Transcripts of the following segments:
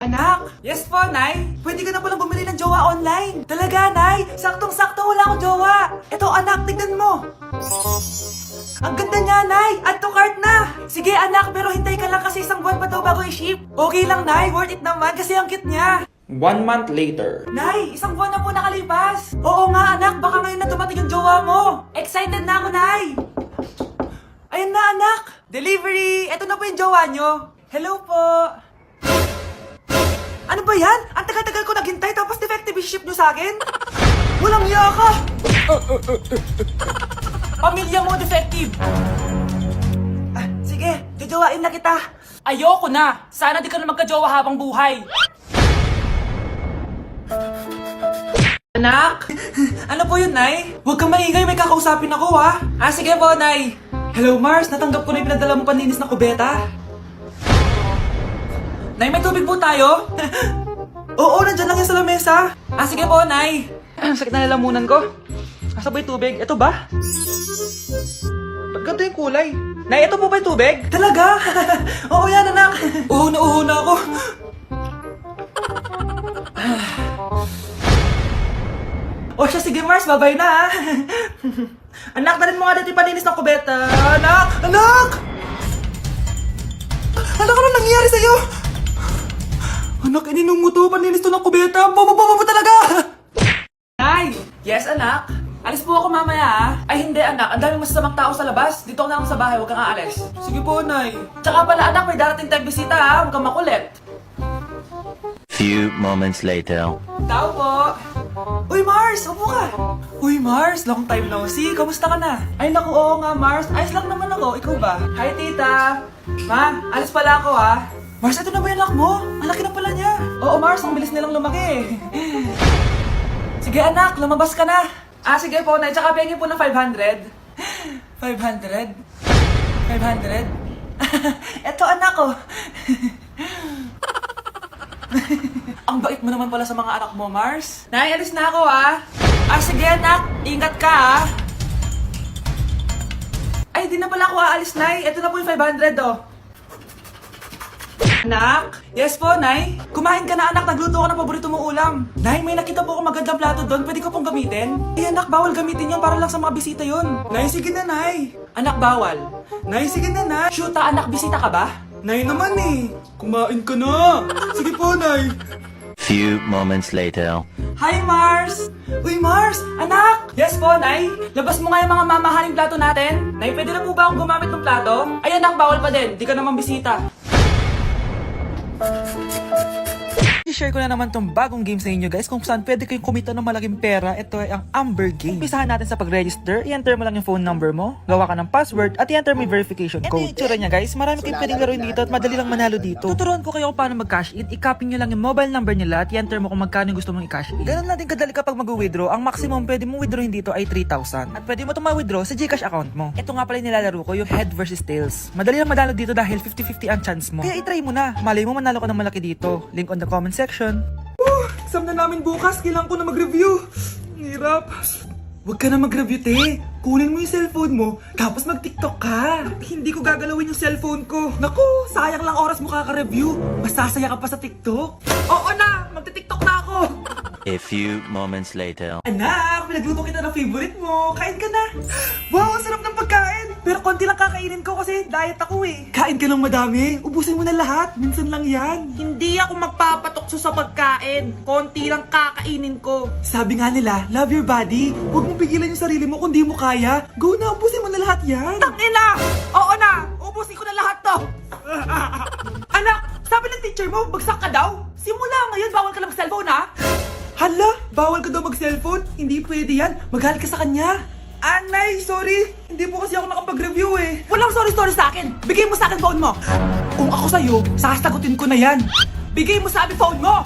Anak! Yes po, Nay! Pwede ka na palang bumili ng jowa online! Talaga, Nay! Saktong-sakto wala akong jowa! Eto, anak, tignan mo! Ang ganda niya, Nay! Add to cart na! Sige, anak, pero hintay ka lang kasi isang buwan pa daw bago i-ship. Okay lang, Nay. Worth it naman kasi ang cute niya. 1 month later. Nay, isang buwan na po nakalipas. Oo nga, anak. Baka ngayon na dumating yung jowa mo. Excited na ako, Nay. Ayan na, anak. Delivery. Eto na po yung jowa nyo. Hello po. Ano ba yan? Ang tagal-tagal ko naghintay tapos defective ship nyo sa akin? Walang iya ka. Pamilya mo defective. Sige, jojowain na kita. Ayoko na. Sana di ka na magka-jowa habang buhay. Anak! Ano po yun, Nay? Huwag kang maingay, may kakausapin ako, ha? Sige po, Nay. Hello, Mars. Natanggap ko na yung pinadala mo panlinis na kubeta. Nay, may tubig po tayo? Oo, nandyan lang yan sa lamesa. Sige po, Nay. Sakit na lalamunan ko. Asa ba yung tubig? Ito ba? Ba't ganito yung kulay? Nay, ito po ba yung tubig? Talaga? Oo yan, anak. Uho na ako. O siya, sige Mars, babay na ha. Anak, dalhin mo nga dito yung paninis ng kubeta. Anak! Anak! Anak, ano nangyayari sa'yo? Anak, ininom mo to, paninis to ng kubeta. Bobo talaga! Nay! Yes, anak? Alis po ako mamaya ha? Ay hindi anak, ang daming masasamang tao sa labas. Dito ako na lang sa bahay, huwag kang aalis. Sige po, Nay. Tsaka pala anak, may darating tayong bisita ha, huwag kang makulit. Few moments later. Tao po. Uy Mars, upo ka. Uy Mars, long time no see. Kamusta ka na? Ay naku, oo nga Mars. Ayos lang naman ako, ikaw ba? Hi tita. Ma, alis pala ako ha. Mars, ito na ba yung anak mo? Ang laki na pala niya. Oo Mars, ang bilis nilang lumaki. Sige anak, lumabas ka na. Sige po, Nay. Tsaka pengi po ng 500. 500? 500? Eto anak ko. Ang bait mo naman pala sa mga anak mo, Mars. Nay, alis na ako ha. Sige anak, ingat ka ha. Ay, di na pala ako aalis, Nay. Eto na po yung 500 oh. Anak? Yes po, Nay? Kumain ka na, anak. Nagluto ko ng paborito mong ulam. Nay, may nakita po akong magandang plato doon. Pwede ko pong gamitin? Ay, anak, bawal gamitin yan para lang sa mga bisita yun. Nay, sige na, Nay. Anak, bawal. Nay, sige na, Nay. Shoota, anak, bisita ka ba? Nay naman eh. Kumain ka na. Sige po, Nay. Few moments later. Hi, Mars! Uy, Mars! Anak! Yes po, Nay? Labas mo nga yung mga mamahaling plato natin. Nay, pwede na po ba akong gumamit ng plato? Ay, anak, bawal pa din. Di ka naman bisita. I-share ko na naman tong bagong game sa inyo guys kung saan pwede kayong kumita ng malaking pera. Ito ay ang Amber Game. Umpisahan natin sa pag-register. I-enter mo lang yung phone number mo, gawa ka ng password at i-enter mo yung verification code. Ito yung itsura niya guys. Marami kayong pwedeng laruin dito at madali lang manalo dito. Tuturuan ko kayo kung paano mag-cash in. I-copy nyo lang yung mobile number nila at i-enter mo kung magkano yung gusto mong i-cash in. Ganun lang din kadali kapag mag-withdraw. Ang maximum pwede mong withdrawin dito ay 3,000. At pwede mo itong ma-withdraw sa Gcash account mo. Ito nga pala yung nilalaro ko, yung head versus tails. Madali lang manalo dito dahil 50-50 ang chance mo. Kaya i-try mo na. Malay mo manalo ka ng malaki dito. Link on the comment section. Exam na namin bukas, kailangan ko na mag-review. Hirap. Huwag ka na mag-review, te. Kunin mo yung cellphone mo, tapos mag-TikTok ka. Hindi ko gagalawin yung cellphone ko. Naku, sayang lang oras mo kaka-review. Masasaya ka pa sa TikTok. Oo na, magti-TikTok na ako. A few moments later. Anak, pinagluto kita ng favorite mo. Kain ka na. Wow, ang sarap ng pagkain. Pero konti lang kakainin ko kasi diet ako eh. Kain ka ng madami. Ubusin mo na lahat. Minsan lang yan. Hindi ako magpapatukso sa pagkain. Konti lang kakainin ko. Sabi nga nila, love your body. Huwag mong pigilan yung sarili mo kung di mo kaya. Go na, ubusin mo na lahat yan. Tangina! Oo na! Ubusin ko na lahat to. Anak, sabi ng teacher mo, bagsak ka daw. Simula ngayon, bawal ka lang mag-cellphone ha. Hala, bawal ka daw mag-cellphone? Hindi pwede yan. Magalit ka sa kanya. Anay, sorry. Hindi po kasi ako nakapag-review eh. Walang sorry sa akin. Bigay mo sa akin phone mo. Kung ako sa'yo, sasagutin ko na yan. Bigay mo sa akin phone mo.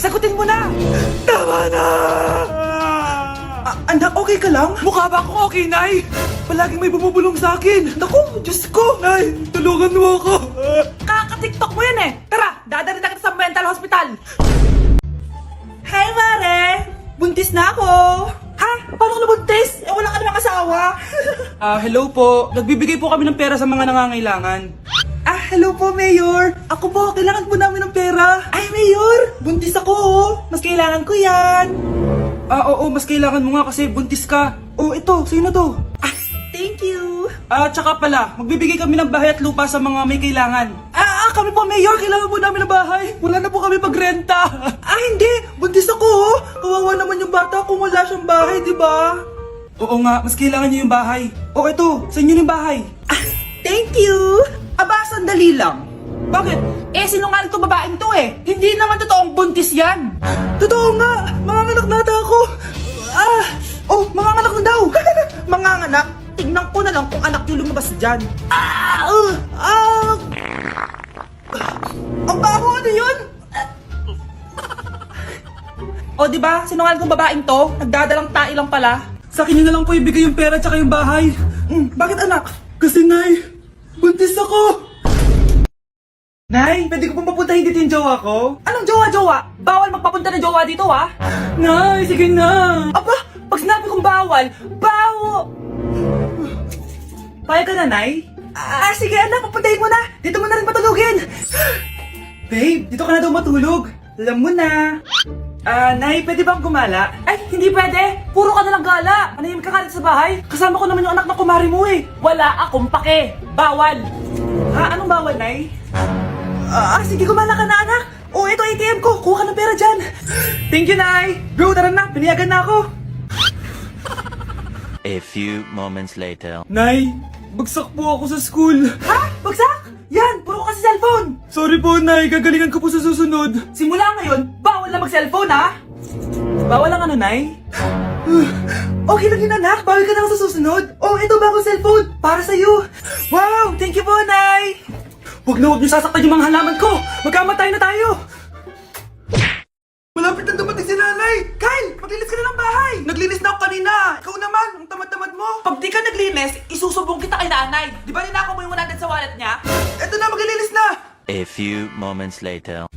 Sagutin mo na. Tama na. Anak, okay ka lang? Mukha ba akong okay, Nay? Palaging may bumubulong sa akin. Naku, Diyos ko. Nay, tulungan mo ako. Kaka-TikTok mo yan eh. Tara, dadalhin na kita sa mental hospital. Hi, Mare! Buntis na ako! Ha? Paano ka nabuntis? Wala ka namang asawa! Hello po. Nagbibigay po kami ng pera sa mga nangangailangan. Hello po, Mayor! Ako po, kailangan po namin ng pera! Ay, Mayor! kailangan ko yan. Oo, mas kailangan mo nga kasi buntis ka. Oh, ito, sa'yo na to. Thank you. Tsaka pala, magbibigay kami ng bahay at lupa sa mga may kailangan. Kami po, Mayor. Kailangan po namin ng bahay. Wala na po kami magrenta. Hindi. Buntis ako, oh. Kawawa naman yung bata kung wala siyang bahay, di ba? Oo nga, mas kailangan niyo yung bahay. Oh, ito, sa inyo yung bahay. Thank you. Aba, sandali lang. Bakit? Sinungaling to babaeng to eh. Hindi naman totoong buntis yan. Totoo nga. Manganganak na ata ako. Manganganak na daw. Manganganak? Tignan ko na lang kung anak yung lumabas dyan. Ang baho, ano yun? O, di ba? Sinungaling tong babaeng to. Nagdadalang tae lang pala. Sa akin na lang po ibigay yung pera tsaka yung bahay. Bakit anak? Kasi, Nay, buntis ako. Nay, pwede ko pong papuntahin dito yung jowa ko? Anong jowa-jowa? Bawal magpapunta ng jowa dito, ha? Nay, sige na. Aba, pag sinabi kong bawal, Payag ka na, Nay? sige anak, papuntahin mo na. Dito mo na rin patulugin. Babe, dito ka na daw matulog. Alam mo na. Nay, pwede bang gumala? Ay, hindi pwede. Puro ka nalang gala. Manahimik ka nga dito sa bahay. Kasama ko naman yung anak ng kumari mo eh. Wala akong pake. Bawal. Anong bawal, Nay? Sige, gumala ka na anak. Ito ATM ko. Kuha ka ng pera dyan. Thank you, Nay. Bro, tara na. Piniyagan na ako. A few moments later. Nay, bagsak po ako sa school. Bagsak? Yan, puro ka sa cellphone. Sorry po, Nay. Gagalingan ko po sa susunod. Simula ngayon, bawal na mag-cellphone ha. Bawal ang ano, Nay? Okay lang yun anak, bawal ka na sa susunod. Ito bagong cellphone, para sa'yo. Wow, thank you po, Nay. Huwag niyo sasaktan yung mga halaman ko. Magkamatay na tayo. Malapit na dumating si nanay. Kyle, maglinis ka na ng bahay. Naglinis na ako kanina. Ikaw naman, ang tamad-tamad mo. Pag di ka naglinis, isusubong kita kay nanay. Di ba ninako mo yung 100 sa wallet niya? Ito na, maglilinis na. A few moments later.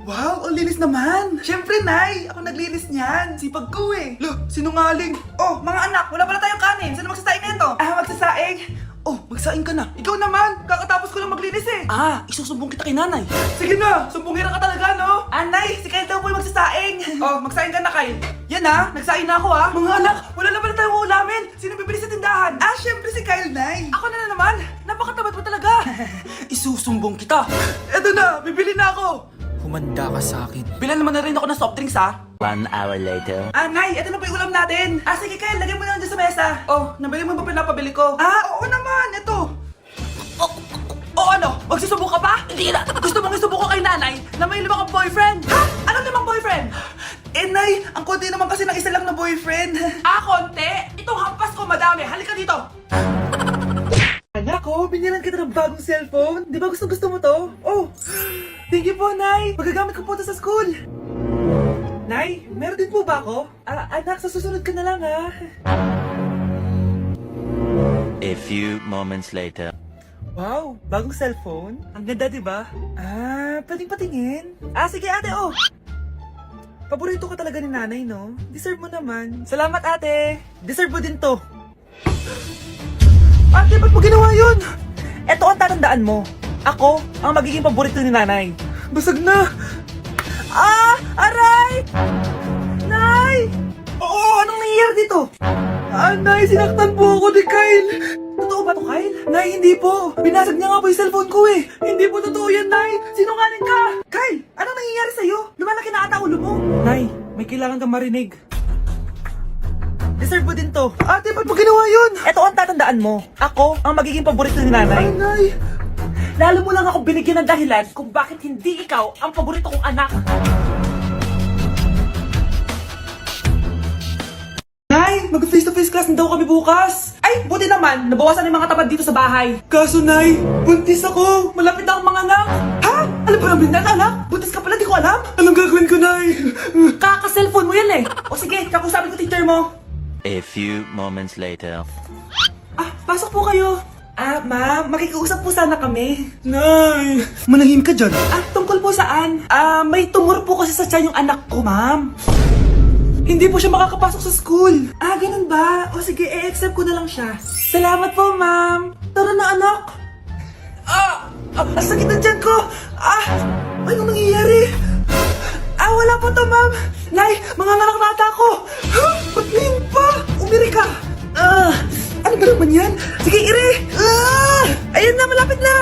Wow, ang linis naman. Siyempre, Nay. Ako naglinis niyan. Sipag ko eh. Sinungaling. Mga anak, wala pala tayong kanin. Sino magsasaing na ito? Magsasaing? Magsaing ka na. Ikaw naman. Kakatapos ko lang maglinis eh. Isusumbong kita kay nanay. Sige na, sumbungin ka talaga, no? Nay, si Kyle daw po yung magsasaing. Magsaing ka na, Kyle. Yan ha, nagsaing na ako ha. Mga anak, wala na pala tayong ulamin. Sino bibili sa tindahan? Syempre si Kyle, Nay. Ako na naman. Napakatamad mo talaga. Isusumbong kita. Eto na, bibili na ako. Humanda ka sa akin. Bilan naman na rin ako ng soft drinks, ha? 1 hour later. Nay, eto na po yung ulam natin. Sige, Kyle, lagay mo na dyan sa mesa. Nabili mo ba pinapabili ko? Oo naman, eto. Ano? Magsusubok ka pa? Hindi na. Gusto mong isubok ko kay nanay na may 5 kang boyfriend? Anong 5 boyfriend? Nay, ang konti naman kasi ng isa lang na boyfriend. Konti? Itong hampas ko madami. Halika dito. Anak ko, binilan kita ng bagong cellphone. Di ba gusto mo to? Thank you po, Nay. Magagamit ko po to sa school. Nay, meron din po ba ako? Anak, sa susunod ka na lang, ha? A few moments later. Wow, bagong cellphone? Ang ganda, di ba? Pwedeng patingin? Sige ate, Paborito ka talaga ni nanay, no? Deserve mo naman. Salamat, ate. Deserve mo din to. Ate, ba't mo ginawa yun? Eto ang tatandaan mo. Ako ang magiging paborito ni nanay. Basag na. Aray! Nay! Anong nangyayari dito? Nay, sinaktan po ako ni Kyle. Totoo ba to, Kyle? Nay, hindi po. Binasag niya nga po yung cellphone ko eh. Hindi po totoo yan, Nay. Sinungaling ka. Kyle, anong nangyayari sa'yo? Lumalaki na ata ulo mo. Nay, may kailangan kang marinig. Deserve mo din to. Ate, ba't mo ginawa yun? Eto ang tatandaan mo. Ako ang magiging paborito ni nanay. Nay! Lalo mo lang ako binigyan ng dahilan kung bakit hindi ikaw ang paborito kong anak. Nay, mag-face-to-face class na daw kami bukas. Ay, buti naman, nabawasan yung mga tamad dito sa bahay. Kaso, Nay, buntis ako. Malapit na akong mga anak. Alam mo namin na, anak? Buntis ka pala, di ko alam. Anong gagawin ko, Nay? Kaka-cellphone mo yan eh. O sige, kakusapin ko teacher mo. A few moments later. Pasok po kayo. Ma'am, makikiusap po sana kami. Nay, manahim ka dyan. Tungkol po saan? May tumor po kasi sa tiyan yung anak ko, ma'am. Hindi po siya makakapasok sa school. Ganun ba? O sige, i-accept ko na lang siya. Salamat po, ma'am. Tara na, anak. Ang sakit ng tiyan ko. Anong nangyayari? Wala po to, ma'am. Nay, manganganak na ata ako. Ba't ngayon pa? Umiri ka. Ano ba naman yan? Sige, ire. Ayun na, malapit na.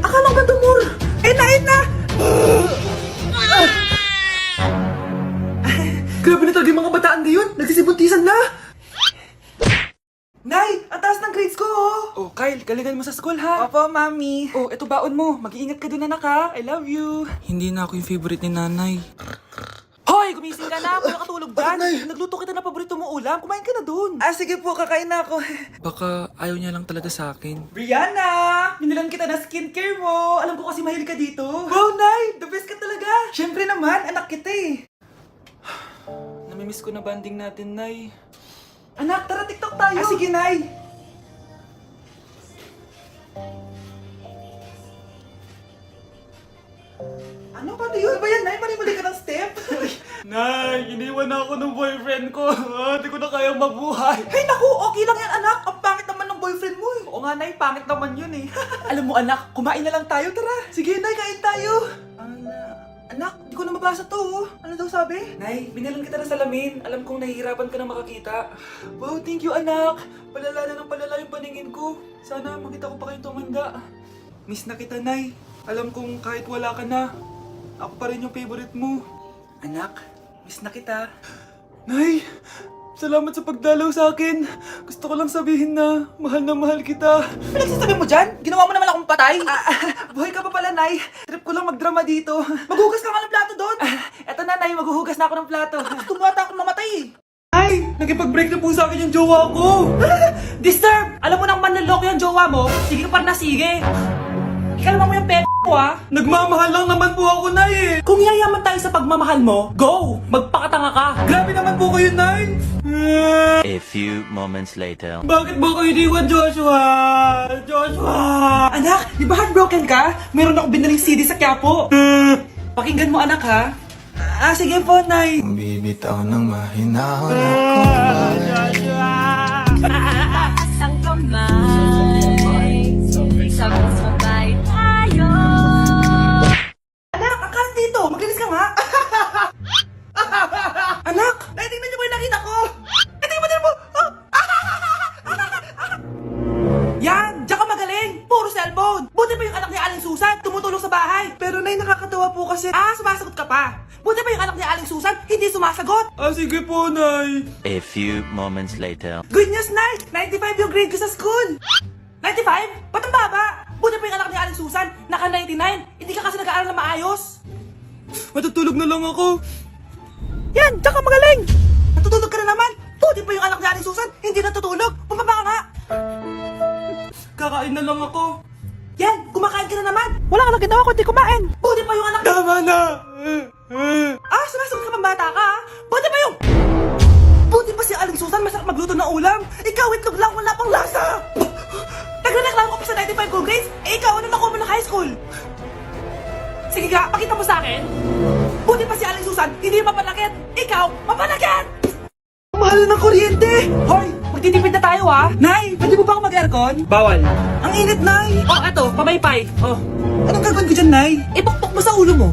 Akala ba tumor? Ayun na. Grabe na talaga yung mga bataan ngayon. Nagsisibuntisan na. Nay, ang taas ng grades ko, oh. Oh, Kyle, galingan mo sa school, ha? Opo, mami. Oh, eto baon mo. Mag-iingat ka dun, anak, ha? I love you. Hindi na ako yung favorite ni nanay. Hoy, gumising ka na. Wala katulog dyan. Nagluto kita na paborito mo ulam. Kumain ka na dun. Ah, sige po. Kakain na ako. Baka ayaw niya lang talaga sa akin. Brianna! Binilan kita na skincare mo. Alam ko kasi mahilig ka dito. Wow, Nay! The best ka talaga. Siyempre naman, anak kita eh. Namimiss ko na banding natin, Nay. Anak, tara TikTok tayo. Ah, sige, Nay. Ano ba yun? Ano ba yan, Nay? Mali-mali ka ng step? Nay, iniwan na ako ng boyfriend ko. Hindi ko na kaya mabuhay. Ay, naku, okay lang yan, anak. Ang pangit naman ng boyfriend mo eh. Oo nga, Nay, pangit naman yun eh. Alam mo, anak, kumain na lang tayo, tara. Sige, Nay, kain tayo. Anak, di ko na mabasa to, oh. Ano daw sabi? Nay, binalan kita ng salamin. Alam kong nahihirapan ka na makakita. Wow, thank you, anak. Palala na ng palala yung paningin ko. Sana makita ko pa kayong tumanda. Miss na kita, Nay. Alam kong kahit wala ka na, ako pa rin yung favorite mo. Anak, miss na kita. Nay, salamat sa pagdalaw sa akin. Gusto ko lang sabihin na mahal kita. Pinagsasabi mo dyan? Ginawa mo naman akong patay. Buhay ka pa pala, Nay. Trip ko lang magdrama dito. Maghugas ka nga ng plato doon. Eto na, Nay. Maghuhugas na ako ng plato. Tumata akong mamatay eh. Ay, nagipag-break na po sa akin yung jowa ko. Disturb! Alam mo nang manloloko yung jowa mo, sige ka pa na sige. Ikalma mo yung ko, ha? Nagmamahal lang naman po ako, Nay, eh. Kung yayaman tayo sa pagmamahal mo, go! Magpakatanga ka. Grabe naman po kayo, Nay. A few moments later. Bakit ba kayo iniwan, Joshua? Anak, di ba heartbroken ka? Meron ako binaling CD sa Quiapo. Pakinggan mo, anak, ha? Sige po, Nay. Bibitaw ng mahinahon ako. Taas ang kamay, sabay-sabay tayo. Anak, ang kalat dito. Maglinis ka nga. Anak, tingnan niyo ba yung nakita ko? Tingnan mo. Yan, diyan ka magaling. Puro cellphone. Buti pa yung anak ni Aling Susan, tumutulong sa bahay. Pero Nay, nakakatawa po kasi. Sumasagot ka pa. Buti pa yung anak ni Aling Susan, hindi sumasagot. Sige po, Nay. A few moments later. Good news, Nay! 95 yung grade ko sa school! 95? Ba't ang baba? Buti pa yung anak ni Aling Susan, naka 99. Hindi ka kasi nag-aaral na maayos. Matutulog na lang ako. Yan, diyan ka magaling! Natutulog ka na naman. Buti pa yung anak ni Aling Susan, hindi natutulog. Bumaba ka nga. Kakain na lang ako. Yan, kumakain ka na naman. Wala ka lang ginawa kundi kumain. Buti pa yung anak... Tama na! Sumasagot ka pang bata ka, ha? Buti pa yung... Buti pa si Aling Susan, masarap magluto ng ulam. Ikaw, itlog lang, wala pang lasa. Nagreklamo ko pa sa 95 gold grades. Ikaw, ano nakuha mo ng high school? Sige ka, pakita mo sa akin. Buti pa si Aling Susan, hindi mapanakit. Ikaw, mapanakit! Mahal ng kuryente! Hoy, magtitipid na tayo, ha? Nay, pwede mo ba ako mag-aircon? Bawal. Ang init, Nay. Eto, pamaypay. Anong gagawin ko dyan, Nay? Ipokpok mo sa ulo mo.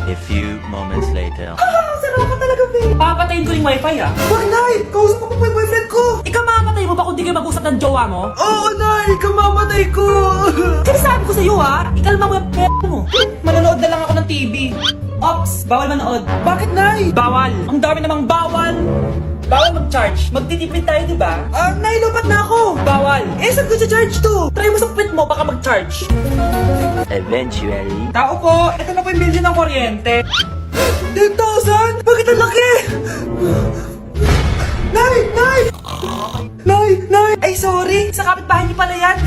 A few moments later. Sarap ka talaga, babe. Papatayin ko yung wifi, ha? Wag, Nay! Kausap ko pa yung boyfriend ko! Ikaw mamamatay mo ba kung di kayo mag-usap ng jowa mo? Oo, Nay! Kamamatay ko! Sinasabi ko sa'yo, ha? Ikalma mo yung mo. Manonood na lang ako ng TV. Ops! Bawal manood. Bakit, Nay? Bawal. Ang dami namang bawal. Bawal mag-charge. Magtitipid tayo, di ba? Nay, lupat na ako. Bawal. Saan ko charge to? Try mo sa puwit mo, baka mag-charge. Eventually. Tao po, ito na po yung bilhin ng kuryente. 10,000? Bakit ang laki? Nay! Ay, sorry. Sa kapitbahay niyo pala yan.